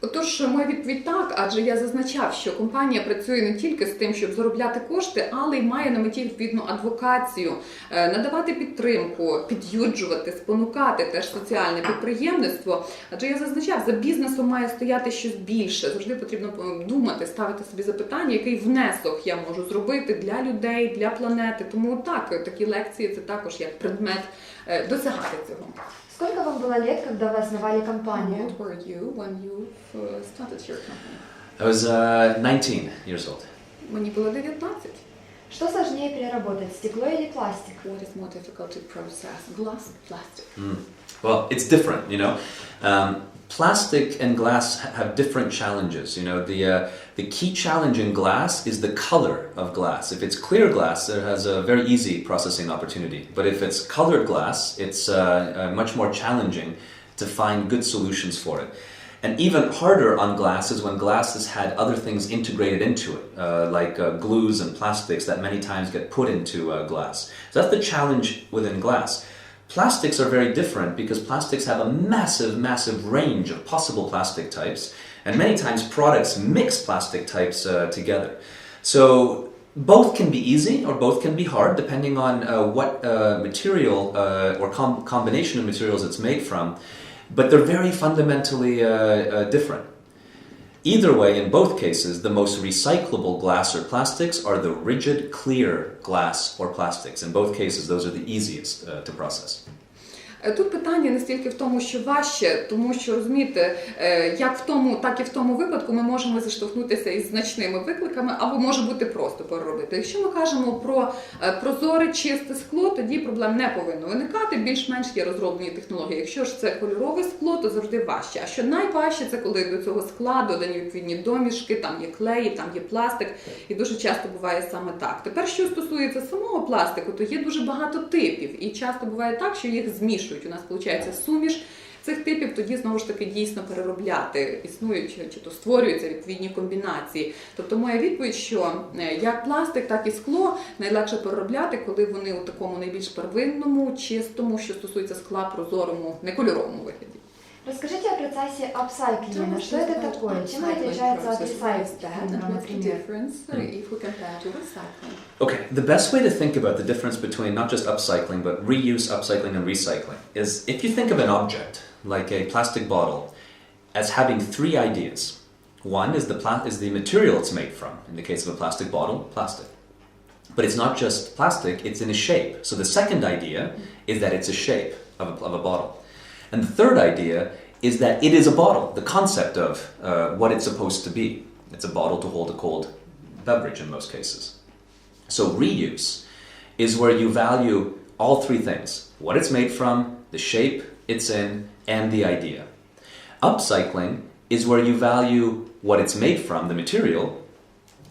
Отож, моя відповідь так, адже я зазначав, що компанія працює не тільки з тим, щоб заробляти кошти, але й має на меті відповідну адвокацію, надавати підтримку, під'юджувати, спонукати теж соціальне підприємництво. Адже я зазначав, за бізнесом має стояти щось більше. Завжди потрібно думати, ставити собі запитання, який внесок я можу зробити для людей, для планети. Тому так, такі лекції – це також як предмет досягати цього. Сколько вам было лет, когда вы основали компанию? What were you when you started your company? I was 19 years old. Мені було 19. Что сложнее переработать, стекло или пластик? What is more difficult to process? Glass, plastic. Well, it's different, you know. Plastic and glass have different challenges. You know, the key challenge in glass is the color of glass. If it's clear glass, it has a very easy processing opportunity. But if it's colored glass, it's much more challenging to find good solutions for it. And even harder on glass is when glass has had other things integrated into it, like glues and plastics that many times get put into glass. So that's the challenge within glass. Plastics are very different because plastics have a massive range of possible plastic types, and many times products mix plastic types together. So both can be easy or both can be hard depending on what material or combination of materials it's made from, but they're very fundamentally different. Either way, in both cases, the most recyclable glass or plastics are the rigid, clear glass or plastics. In both cases, those are the easiest to process. Тут питання не стільки в тому, що важче, тому що, розумієте, як в тому, так і в тому випадку ми можемо зіштовхнутися із значними викликами, або може бути просто переробити. Якщо ми кажемо про прозоре, чисте скло, тоді проблем не повинно виникати, більш-менш є розроблені технології. Якщо ж це кольорове скло, то завжди важче. А що найважче, це коли до цього скла додані відповідні домішки, там є клеї, там є пластик, і дуже часто буває саме так. Тепер, що стосується самого пластику, то є дуже багато типів, і часто буває так, що їх змішують. У нас виходить суміш цих типів, тоді знову ж таки дійсно переробляти. Існують чи то створюються відповідні комбінації. Тобто моя відповідь, що як пластик, так і скло найлегше переробляти, коли вони у такому найбільш первинному, чистому, що стосується скла, прозорому, некольоровому вигляді. Расскажите о процессе апсайклинга. Что это такое? Чем отличается от ресайклинга, например? Okay, the best way to think about the difference between not just upcycling, but reuse, upcycling, and recycling is if you think of an object, like a plastic bottle, as having three ideas. One is the material it's made from. In the case of a plastic bottle, plastic. But it's not just plastic, it's in a shape. So the second idea is that it's a shape of a bottle. And the third idea is that it is a bottle, the concept of what it's supposed to be. It's a bottle to hold a cold beverage in most cases. So reuse is where you value all three things. What it's made from, the shape it's in, and the idea. Upcycling is where you value what it's made from, the material,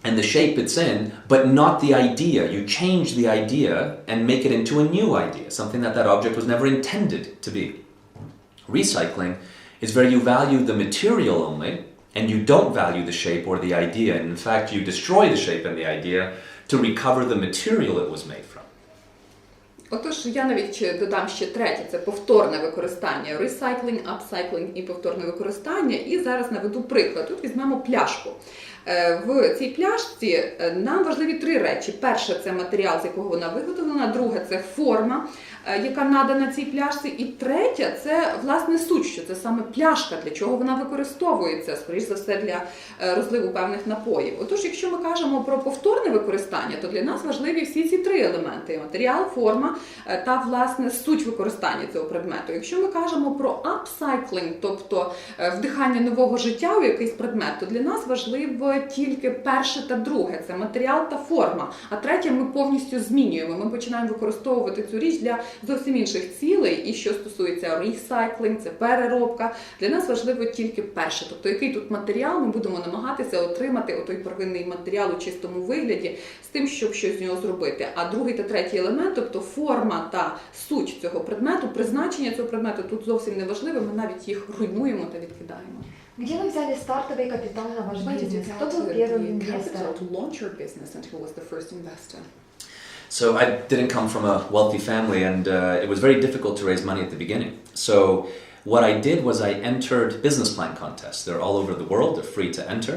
and the shape it's in, but not the idea. You change the idea and make it into a new idea, something that object was never intended to be. Recycling is where you value the material only, and you don't value the shape or the idea. And in fact, you destroy the shape and the idea to recover the material it was made from. Отож, я навіть додам ще третє, це повторне використання. Recycling, upcycling і повторне використання. І зараз наведу приклад. Тут візьмемо пляшку. В цій пляшці нам важливі три речі. Перше – це матеріал, з якого вона виготовлена. Друге – це форма, яка надана цій пляшці. І третє – це, власне, суть, що це саме пляшка, для чого вона використовується, скоріш за все, для розливу певних напоїв. Отож, якщо ми кажемо про повторне використання, то для нас важливі всі ці три елементи – матеріал, форма та, власне, суть використання цього предмету. Якщо ми кажемо про upcycling, тобто вдихання нового життя у якийсь предмет, то для нас важливо тільки перше та друге – це матеріал та форма. А третє ми повністю змінюємо. Ми починаємо використовувати цю річ для зовсім інших цілей. І що стосується recycling, це переробка. Для нас важливо тільки перше. Тобто, який тут матеріал, ми будемо намагатися отримати отой первинний матеріал у чистому вигляді з тим, щоб щось з нього зробити. А другий та третій елемент, тобто форма та суть цього предмету, призначення цього предмету тут зовсім не важливе. Ми навіть їх руйнуємо та відкидаємо. Где вы взяли стартовый капитал на ваш бизнес? Кто был первым инвестором? So I didn't come from a wealthy family, and it was very difficult to raise money at the beginning. So what I did was I entered business plan contests. They're all over the world. They're free to enter.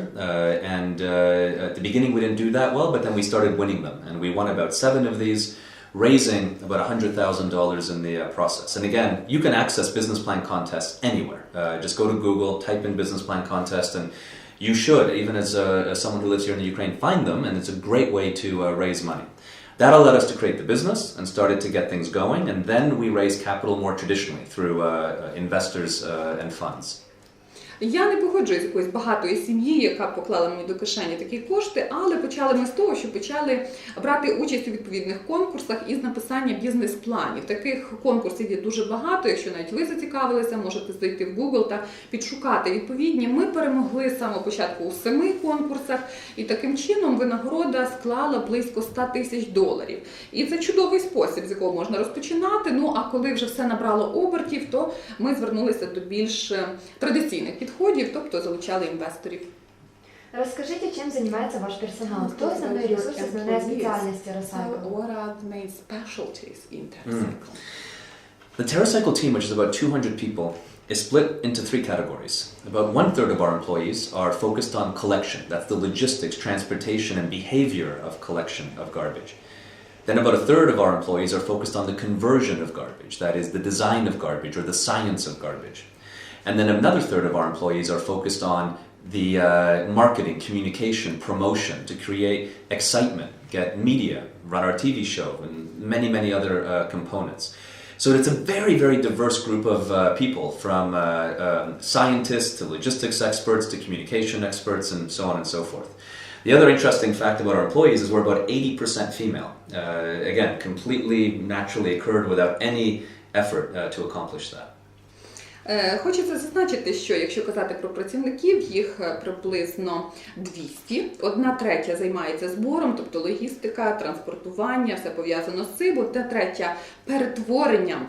And at the beginning we didn't do that well, but then we started winning them. And we won about 7 of these, raising about $100,000 in the process. And again, you can access business plan contests anywhere. Just go to Google, type in business plan contest, and you should, even as someone who lives here in the Ukraine, find them, and it's a great way to raise money. That allowed us to create the business and started to get things going, and then we raised capital more traditionally through investors and funds. Я не погоджуюсь з якоїсь багатої сім'ї, яка поклала мені до кишені такі кошти, але почали ми з того, що почали брати участь у відповідних конкурсах із написання бізнес-планів. Таких конкурсів є дуже багато, якщо навіть ви зацікавилися, можете зайти в Google та підшукати відповідні. Ми перемогли з самого початку у 7 конкурсах, і таким чином винагорода склала близько $100,000. І це чудовий спосіб, з якого можна розпочинати. Ну, а коли вже все набрало обертів, то ми звернулися до більш традиційних підходів, тобто залучали інвесторів. Расскажите, чем занимается ваш персонал? Кто основной ресурс, основная специальность TerraCycle? What are the main specialties in TerraCycle? The TerraCycle team, which is about 200 people, is split into 3 categories. About 1/3 of our employees are focused on collection. That's the logistics, transportation, and behavior of collection of garbage. Then about 1/3 of our employees are focused on the conversion of garbage. That is the design of garbage or the science of garbage. And then another 1/3 of our employees are focused on the marketing, communication, promotion, to create excitement, get media, run our TV show, and many, many other components. So it's a very, very diverse group of people, from scientists to logistics experts to communication experts and so on and so forth. The other interesting fact about our employees is we're about 80% female. Again, completely naturally occurred without any effort to accomplish that. Хочеться зазначити, що якщо казати про працівників, їх приблизно 200. 1/3 займається збором, тобто логістика, транспортування, все пов'язано з цим. 1/3 перетворенням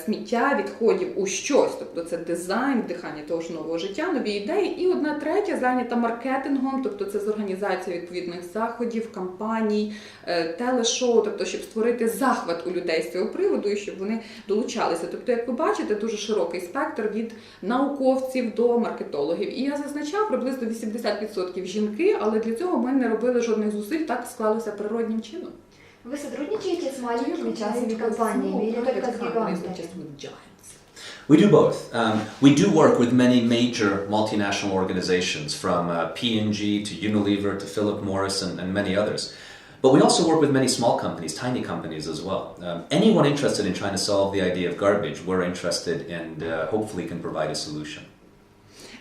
сміття, відходів у щось, тобто це дизайн, вдихання того ж нового життя, нові ідеї. І 1/3 зайнята маркетингом, тобто це з організацією відповідних заходів, кампаній, телешоу, тобто щоб створити захват у людей з цього приводу і щоб вони долучалися. Тобто, як ви бачите, дуже широкий спектр від науковців до маркетологів. І я зазначав, приблизно 80% жінки, але для цього ми не робили жодних зусиль, так склалося природнім чином. Вы сотрудничаете с маленькими частными компаниями или только с гигантами? We do both. We do work with many major multinational organizations, from P&G to Unilever to Philip Morris and many others. But we also work with many small companies, tiny companies as well. Anyone interested in trying to solve the idea of garbage, we're interested and hopefully can provide a solution.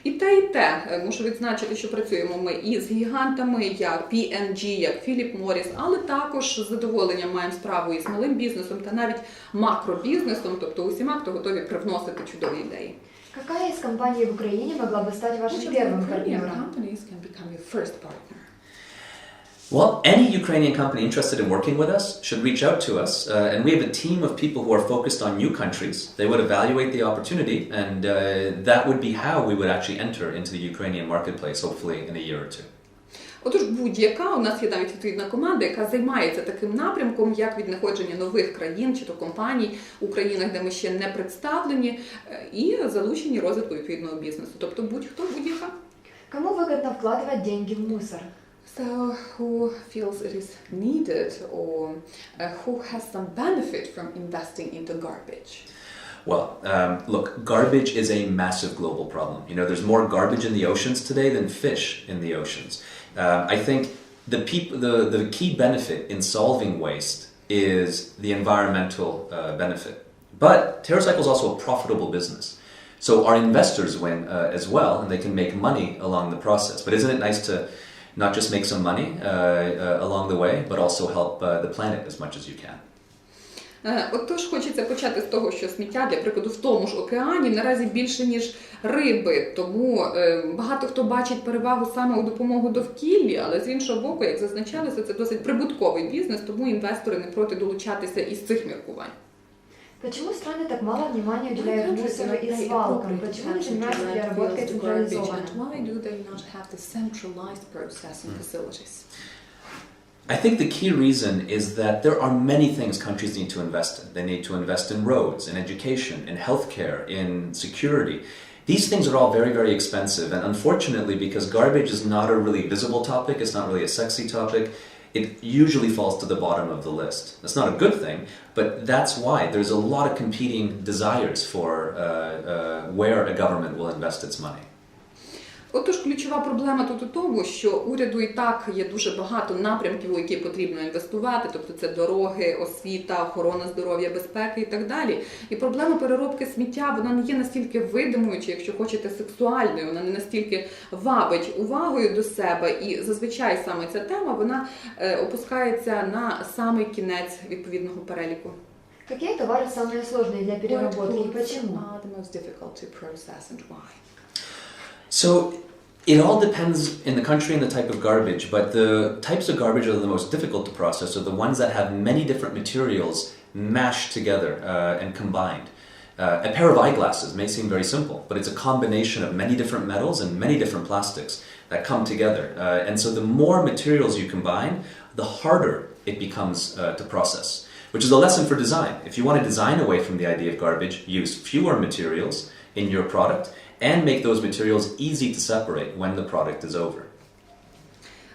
І те. Мушу відзначити, що працюємо ми і з гігантами, як P&G, як Philip Morris, але також з задоволенням маємо справу і з малим бізнесом та навіть макробізнесом, тобто усіма, хто готові привносити чудові ідеї. Какая из компаний в Украине могла бы стать вашим первым партнером? Well, any Ukrainian company interested in working with us should reach out to us, and we have a team of people who are focused on new countries. They would evaluate the opportunity, and that would be how we would actually enter into the Ukrainian marketplace, hopefully in a year or two. Отож, будь-яка, у нас є навіть відповідна команда, яка займається таким напрямком, як віднаходження нових країн чи то компаній у країнах, де ми ще не представлені, і залучені розвитку відповідного бізнесу. Тобто будь-хто, будь-яка. Кому выгодно вкладывать деньги в мусор? So who feels it is needed or who has some benefit from investing into garbage? Well, look, garbage is a massive global problem. You know, there's more garbage in the oceans today than fish in the oceans. I think the key benefit in solving waste is the environmental benefit. But TerraCycle is also a profitable business. So our investors win as well, and they can make money along the process. But isn't it nice to not just make some money along the way, but also help the planet as much as you can? Отож, хочеться почати з того, що сміття, для прикладу, в тому ж океані наразі більше, ніж риби. Тому багато хто бачить перевагу саме у допомогу довкіллі, але з іншого боку, як зазначалося, це досить прибутковий бізнес, тому інвестори не проти долучатися із цих міркувань. Почему страны так мало внимания уделяют мусору и свалкам? Почему не занимаются переработкой централизованно? I think the key reason is that there are many things countries need to invest in. They need to invest in roads, in education, in healthcare, in security. These things are all very, very expensive, and unfortunately, because garbage is not a really visible topic, it's not really a sexy topic, it usually falls to the bottom of the list. That's not a good thing, but that's why there's a lot of competing desires for where a government will invest its money. Отож, ключова проблема тут у тому, що уряду і так є дуже багато напрямків, у які потрібно інвестувати, тобто це дороги, освіта, охорона здоров'я, безпеки і так далі. І проблема переробки сміття, вона не є настільки видимою, чи, якщо хочете, сексуальною, вона не настільки вабить увагою до себе, і зазвичай саме ця тема, вона опускається на самий кінець відповідного переліку. Какие товары самые сложные для переработки и почему? So it all depends in the country and the type of garbage, but the types of garbage that are the most difficult to process are the ones that have many different materials mashed together and combined. A pair of eyeglasses may seem very simple, but it's a combination of many different metals and many different plastics that come together. And so the more materials you combine, the harder it becomes to process, which is a lesson for design. If you want to design away from the idea of garbage, use fewer materials in your product and make those materials easy to separate when the product is over.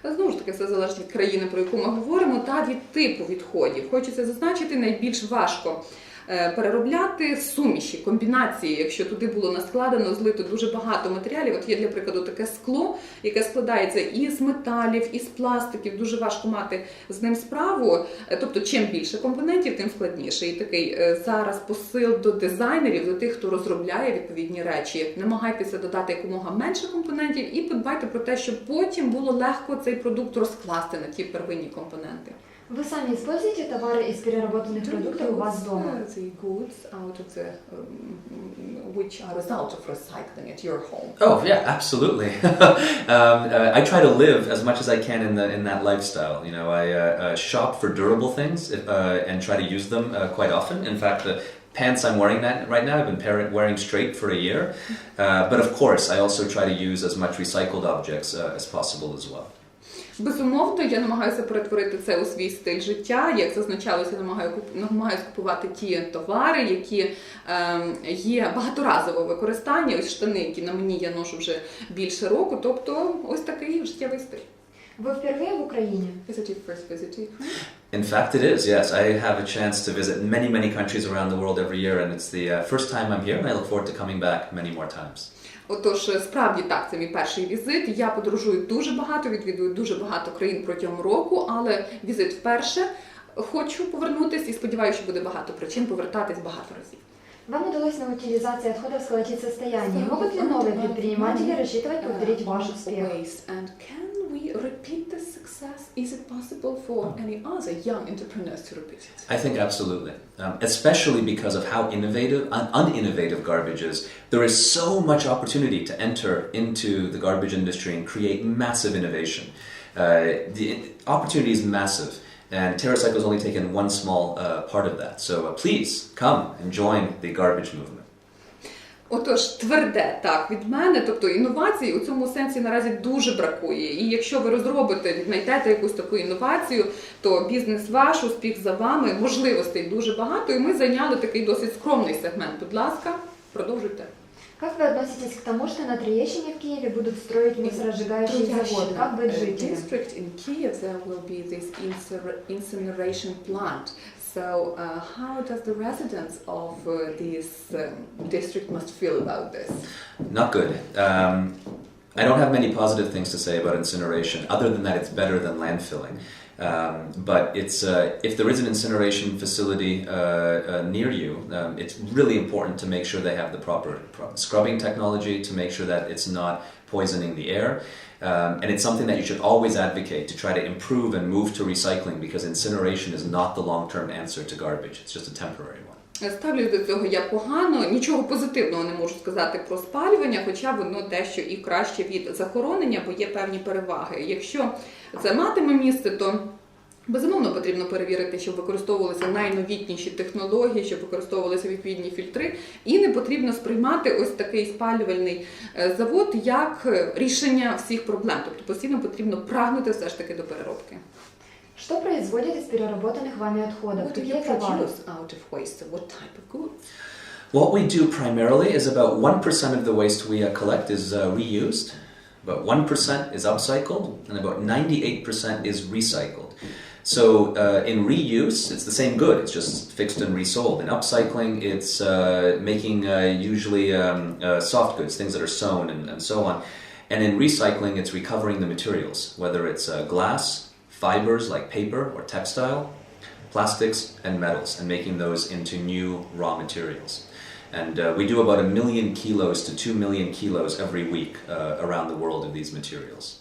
Знову ж таки, все залежить від країни, про яку ми говоримо, та від типу відходів. Хочеться зазначити, найбільш важко переробляти суміші, комбінації, якщо туди було наскладено, злито дуже багато матеріалів. От є, для прикладу, таке скло, яке складається і з металів, і з пластиків, дуже важко мати з ним справу. Тобто, чим більше компонентів, тим складніше. І такий зараз посил до дизайнерів, до тих, хто розробляє відповідні речі. Намагайтеся додати якомога менше компонентів і подбайте про те, щоб потім було легко цей продукт розкласти на ті первинні компоненти. Вы сами используете товары из переработанных продуктов у вас дома? Which are result of recycling at your home. Oh yeah, absolutely. I try to live as much as I can in that lifestyle. You know, I shop for durable things and try to use them quite often. In fact, the pants I'm wearing right now, I've been wearing straight for a year. But of course, I also try to use as much recycled objects as possible as well. Безумовно, я намагаюся перетворити це у свій стиль життя. Як зазначалося, намагаюся купувати ті товари, які є багаторазового використання. Ось штани, які на мені я ношу вже більше року. Тобто, ось такий життєвий стиль. Ви впервые в Україні? Is it your first visit to Ukraine? In fact, it is, yes. I have a chance to visit many countries around the world every year, and it's the first time I'm here, and I look forward to coming back many more times. Отож, справді так, це мій перший візит. Я подорожую дуже багато, відвідую дуже багато країн протягом року, але візит вперше. Хочу повернутися і сподіваюся, що буде багато причин повертатись багато разів. Вам удалось на утилизации отходов сколотить состояние. Могут ли новые предприниматели рассчитывать повторить ваш успех? Is it possible for any other young entrepreneurs to repeat it? I think absolutely, especially because of how uninnovative garbage is. There is so much opportunity to enter into the garbage industry and create massive innovation. The opportunity is massive, and TerraCycle has only taken one small part of that. So please come and join the garbage movement. Отож, тверде так від мене, тобто інновацій у цьому сенсі наразі дуже бракує. І якщо ви розробите, віднайдете якусь таку інновацію, то бізнес ваш, успіх за вами, можливостей дуже багато, і ми зайняли такий досить скромний сегмент. Будь ласка, продовжуйте. Как вы относитесь к тому, что на Троещине в Киеве будут строить мусоросжигающий завод? Как быть жителем? In Kiev there will be this incineration plant. So how does the residents of this district must feel about this? Not good. I don't have many positive things to say about incineration, other than that it's better than landfilling. But it's if there is an incineration facility near you, it's really important to make sure they have the proper scrubbing technology to make sure that it's not poisoning the air. And it's something that you should always advocate to try to improve and move to recycling, because incineration is not the long-term answer to garbage. It's just a temporary one. Ставлю до цього я погано, нічого позитивного не можу сказати про спалювання, хоча воно дещо і краще від захоронення, бо є певні переваги. Якщо це матиме місце, то Безумовно, потрібно перевірити, щоб використовувалися найновітніші технології, щоб використовувалися відповідні фільтри. І не потрібно сприймати ось такий спалювальний завод як рішення всіх проблем. Тобто постійно потрібно прагнути все ж таки до переробки. Что производят из переработанных вами отходов? What do Какие you товары? produce out of waste? What type of goods? What we do primarily is about 1% of the waste we collect is reused, about 1% is upcycled, and about 98% is recycled. So in reuse, it's the same good, it's just fixed and resold. In upcycling, it's making usually soft goods, things that are sewn and so on. And in recycling, it's recovering the materials, whether it's glass, fibers like paper or textile, plastics and metals, and making those into new raw materials. And we do about 1 million kilos to 2 million kilos every week around the world of these materials.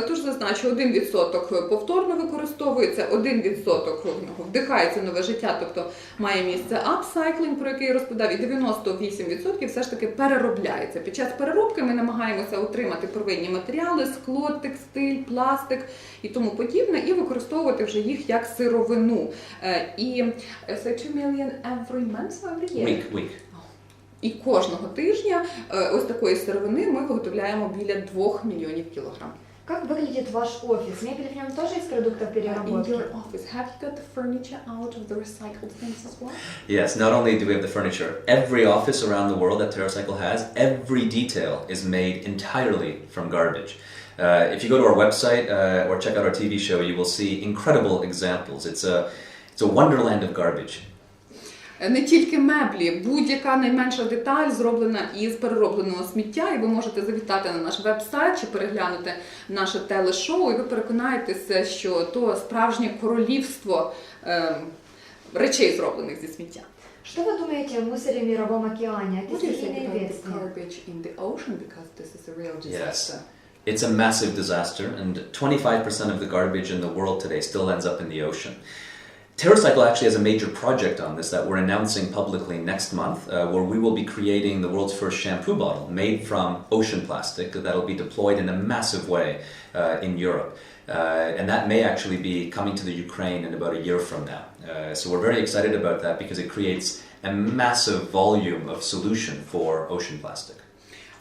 Тож зазначу, 1% повторно використовується, 1% вдихається нове життя, тобто має місце апсайклінг, про який я розповідав, і 98% все ж таки переробляється. Під час переробки ми намагаємося отримати первинні матеріали, скло, текстиль, пластик і тому подібне, і використовувати вже їх як сировину. І 2 million every month, every year? Week. І кожного тижня ось такої сировини ми виготовляємо біля 2 мільйонів кілограм. Как выглядит ваш офис? Мебель в нем тоже из продуктов переработки? In your office, have you got the furniture out of the recycled things as well? Yes, not only do we have the furniture, every office around the world that TerraCycle has, every detail is made entirely from garbage. If you go to our website or check out our TV show, you will see incredible examples. It's a wonderland of garbage. Не тільки меблі, будь-яка найменша деталь зроблена із переробленого сміття, і ви можете завітати на наш веб-сайт чи переглянути наше телешоу, і ви переконаєтеся, що то справжнє королівство речей, зроблених зі сміття. Что вы думаете о мусоре в Мировом океане? Это стихийное бедствие. Yes. It's a massive disaster, and 25% of the garbage in the world today still ends up in the ocean. TerraCycle actually has a major project on this that we're announcing publicly next month, where we will be creating the world's first shampoo bottle made from ocean plastic that will be deployed in a massive way in Europe. And that may actually be coming to the Ukraine in about a year from now. So we're very excited about that because it creates a massive volume of solution for ocean plastic.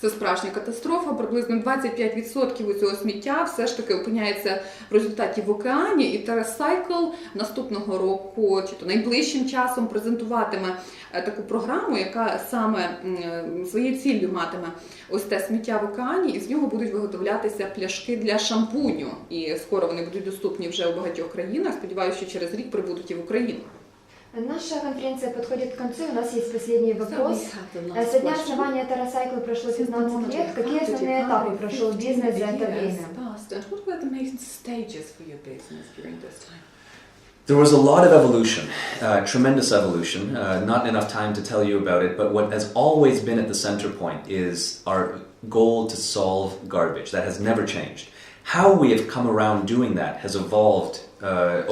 Це справжня катастрофа. Приблизно 25% цього сміття все ж таки опиняється в результаті в океані. І TerraCycle наступного року, чи то найближчим часом, презентуватиме таку програму, яка саме своєю ціллю матиме ось те сміття в океані, і з нього будуть виготовлятися пляшки для шампуню. І скоро вони будуть доступні вже у багатьох країнах. Сподіваюся, що через рік прибудуть і в Україну. Наша конференция подходит к концу, у нас есть последний вопрос. Со дня основания TerraCycle прошло 15 лет. Какие основные этапы прошел бизнес за это время? There was a lot of evolution, tremendous evolution, not enough time to tell you about it, but what has always been at the center point is our goal to solve garbage. That has never changed. How we have come around doing that has evolved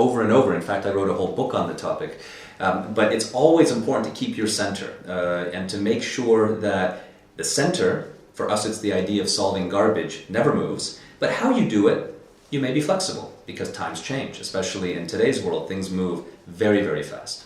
over and over. In fact, I wrote a whole book on the topic. But it's always important to keep your center and to make sure that the center, for us it's the idea of solving garbage, never moves. But how you do it, you may be flexible because times change, especially in today's world, things move very, very fast.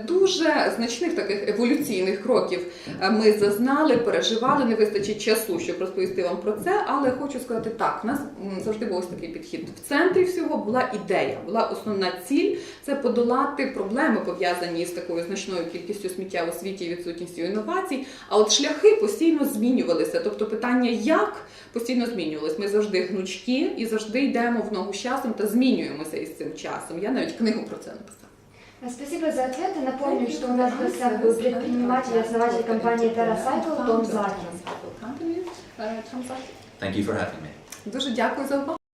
Дуже значних таких еволюційних кроків ми зазнали, переживали, не вистачить часу, щоб розповісти вам про це, але хочу сказати так, у нас завжди був ось такий підхід. В центрі всього була ідея, була основна ціль – це подолати проблеми, пов'язані з такою значною кількістю сміття у світі і відсутністю інновацій, а от шляхи постійно змінювалися, тобто питання «як» постійно змінювалось. Ми завжди гнучкі і завжди йдемо в ногу з часом та змінюємося із цим часом. Я навіть книгу про це написала. Спасибо за ответы. Напомню, что у нас в гостях был предприниматель и основатель компании TerraCycle Том Заки. Thank you for having me. Дуже дякую за увагу.